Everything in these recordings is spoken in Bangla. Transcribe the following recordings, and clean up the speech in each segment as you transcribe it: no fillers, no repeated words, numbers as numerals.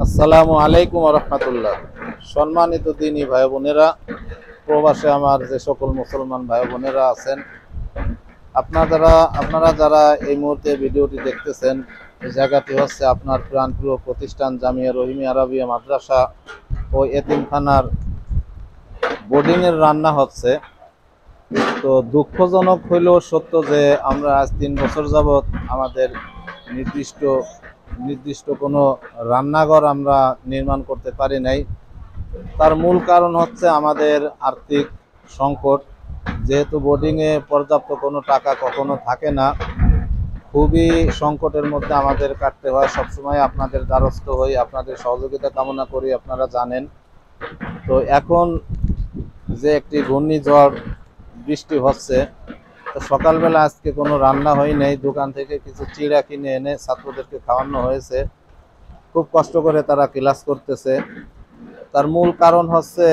আসসালামু আলাইকুম ওয়া রাহমাতুল্লাহ। সম্মানিত দিনী ভাই বোনেরা, প্রবাসে আমার যে সকল মুসলমান ভাই বোনেরা আছেন, আপনারা যারা এই মুহূর্তে ভিডিওটি দেখতেছেন, এই জায়গাটি হচ্ছে আপনার প্রাণপ্রিয় প্রতিষ্ঠান জামিয়া রহিমিয়া আরবিয়া মাদ্রাসা ও এতিমখানার বোর্ডিংয়ের রান্না হচ্ছে। তো দুঃখজনক হইলেও সত্য যে আমরা আজ 3 বছর যাবৎ আমাদের নির্দিষ্ট কোনো রান্নাঘর আমরা নির্মাণ করতে পারি নাই। তার মূল কারণ হচ্ছে আমাদের আর্থিক সংকট। যেহেতু বোর্ডিংয়ে পর্যাপ্ত কোনো টাকা কখনো থাকে না, খুবই সংকটের মধ্যে আমাদের কাটতে হয়। সবসময় আপনাদের দ্বারস্থ হই, আপনাদের সহযোগিতা কামনা করি, আপনারা জানেন। তো এখন যে একটি ঘূর্ণিঝড় বৃষ্টি হচ্ছে, তো সকালবেলা আজকে কোনো রান্না হয় নাই। দোকান থেকে কিছু চিড়া কিনে এনে ছাত্রদেরকে খাওয়ানো হয়েছে। খুব কষ্ট করে তারা ক্লাস করতেছে। তার মূল কারণ হচ্ছে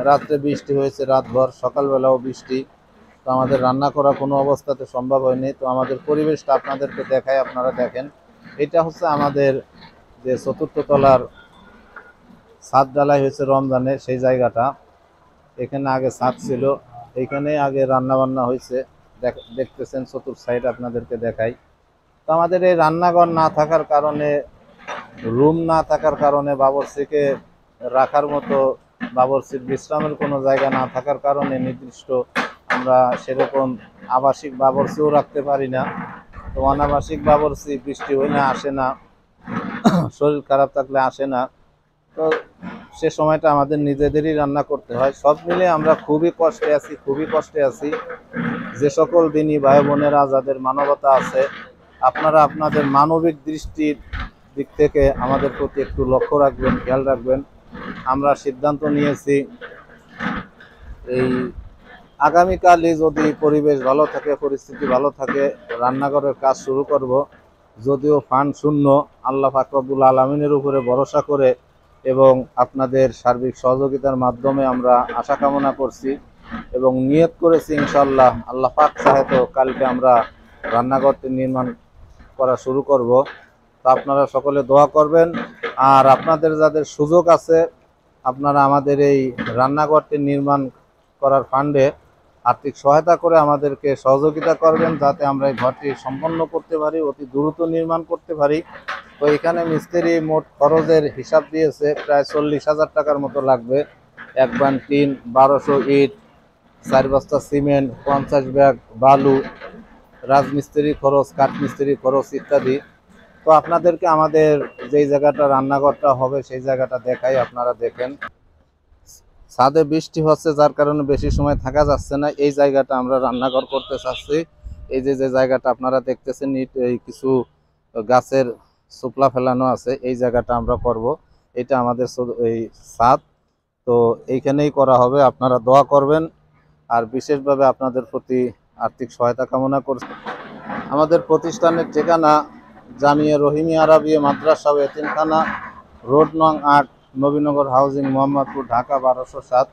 রাত্রে বৃষ্টি হয়েছে, রাতভর, সকালবেলাও বৃষ্টি। তো আমাদের রান্না করা কোনো অবস্থাতে সম্ভব হয়নি। তো আমাদের পরিবেশটা আপনাদেরকে দেখায়, আপনারা দেখেন। এটা হচ্ছে আমাদের যে 4th তলার ছাদ ঢালাই হয়েছে রমজানে, সেই জায়গাটা। এখানে আগে ছাদ ছিল, এইখানে আগে রান্না বান্না হয়েছে। দেখতেছেন চতুর্থ সাইড, আপনাদেরকে দেখাই। তো আমাদের এই রান্নাঘর না থাকার কারণে, রুম না থাকার কারণে, বাবরচিকে রাখার মতো বাবরচির বিশ্রামের কোনো জায়গা না থাকার কারণে নির্দিষ্ট আমরা সেরকম আবাসিক বাবরচিও রাখতে পারি না। তো অনাবাসিক বাবরচি বৃষ্টি হইলে আসে না, শরীর খারাপ থাকলে আসে না। তো সে সময়টা আমাদের নিজেদেরই রান্না করতে হয়। সব মিলে আমরা খুবই কষ্টে আছি। যে সকল দিনী ভাই বোনেরা যাদের মানবতা আছে, আপনারা আপনাদের মানবিক দৃষ্টির দিক থেকে আমাদের প্রতি একটু লক্ষ্য রাখবেন, খেয়াল রাখবেন। আমরা সিদ্ধান্ত নিয়েছি এই আগামীকালই যদি পরিবেশ ভালো থাকে, পরিস্থিতি ভালো থাকে, রান্নাঘরের কাজ শুরু করব। যদিও ফান্ড শূন্য, আল্লাহ পাক রব্বুল আলামিনের উপরে ভরসা করে এবং আপনাদের সার্বিক সহযোগিতার মাধ্যমে আমরা আশা কামনা করছি এবং নিয়ত করেছি ইনশাআল্লাহ, আল্লাহ পাক চাহে তো কালকে আমরা রান্নাঘরটি নির্মাণ করা শুরু করব। তো আপনারা সকলে দোয়া করবেন। আর আপনাদের যাদের সুযোগ আছে, আপনারা আমাদের এই রান্নাঘরটি নির্মাণ করার ফান্ডে আর্থিক সহায়তা করে আমাদেরকে সহযোগিতা করবেন, যাতে আমরা এই ঘরটি সম্পন্ন করতে পারি, অতি দ্রুত নির্মাণ করতে পারি। তো এখানে মিস্ত্রি মোট খরচের হিসাব দিয়েছে প্রায় 40,000 টাকার মতো লাগবে। 1 বান টিন, 1200 ইট, 4 বস্তা সিমেন্ট, 50 ব্যাগ বালু, রাজমিস্ত্রি খরচ, কাঠমিস্ত্রি খরচ ইত্যাদি। তো আপনাদেরকে আমাদের যেই জায়গাটা রান্নাঘরটা হবে সেই জায়গাটা দেখাই, আপনারা দেখেন। ছাদে বৃষ্টি হচ্ছে, যার কারণে বেশি সময় থাকা যাচ্ছে না। এই জায়গাটা আমরা রান্নাঘর করতে চাচ্ছি। এই যে জায়গাটা আপনারা দেখতেছেন, এই কিছু গাছের সুপলা ফেলানো আছে, এই জায়গাটা আমরা করব। এটা আমাদের এই ছাদ। তো এইখানেই করা হবে, আপনারা দোয়া করবেন। আর বিশেষভাবে আপনাদের প্রতি আর্থিক সহায়তা কামনা করছি। আমাদের প্রতিষ্ঠানের ঠিকানা জামিয়া রহিমিয়া আরবিয়া মাদ্রাসা ও এতিমখানা, রোড নং 8, নবীনগর হাউজিং, মোহাম্মদপুর, ঢাকা 1207।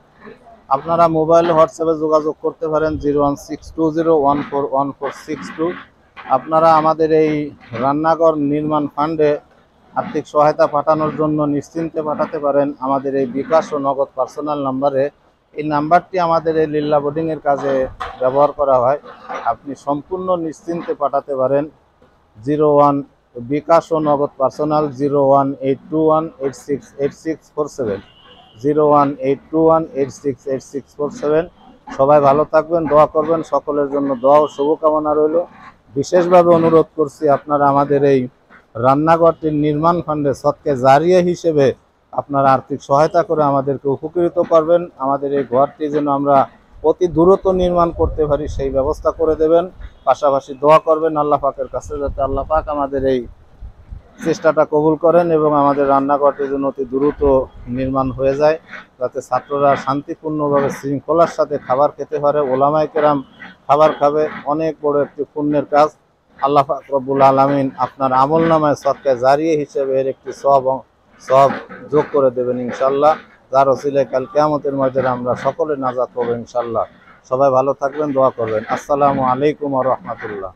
আপনারা মোবাইলে হোয়াটসঅ্যাপে যোগাযোগ করতে পারেন 01620141462। আপনারা আমাদের এই রান্নাঘর নির্মাণ ফান্ডে আর্থিক সহায়তা পাঠানোর জন্য নিশ্চিন্তে পাঠাতে পারেন আমাদের এই বিকাশ ও নগদ পার্সোনাল নাম্বারে। এই নাম্বারটি আমাদের এই লিল্লা বোর্ডিংয়ের কাজে ব্যবহার করা হয়। আপনি সম্পূর্ণ নিশ্চিন্তে পাঠাতে পারেন। 01 বিকাশ ও নগদ পার্সোনাল 01821868647, 01821868647। সবাই ভালো থাকবেন, দোয়া করবেন। সকলের জন্য দোয়া ও শুভকামনা রইল। বিশেষভাবে অনুরোধ করছি, আপনারা আমাদের এই রান্নাঘরটির নির্মাণ ফান্ডে সদকা জারিয়া হিসেবে আপনারা আর্থিক সহায়তা করে আমাদেরকে উপকৃত করবেন। আমাদের এই ঘরটি যেন আমরা অতি দ্রুত নির্মাণ করতে পারি সেই ব্যবস্থা করে দেবেন। পাশাপাশি দোয়া করবেন আল্লাহ পাকের কাছে, যাতে আল্লাহ পাক আমাদের এই চেষ্টাটা কবুল করেন এবং আমাদের রান্নাঘরটি যেন অতি দ্রুত নির্মাণ হয়ে যায়, যাতে ছাত্ররা শান্তিপূর্ণভাবে শৃঙ্খলার সাথে খাবার খেতে পারে, ওলামায়ে কেরাম খাবার খাবে। অনেক বড় একটি পুণ্যের কাজ। আল্লাহ পাক রব্বুল আলামিন আপনার আমলনামায় সদকা জারিয়া হিসেবে এর একটি সওয়াব যোগ করে দেবেন ইনশাআল্লাহ, যার ওসিলায় কাল কিয়ামতের ময়দানে আমরা সকলে নাজাত পাবো ইনশাআল্লাহ। সবাই ভালো থাকবেন, দোয়া করবেন। আসসালামু আলাইকুম ওয়া রাহমাতুল্লাহ।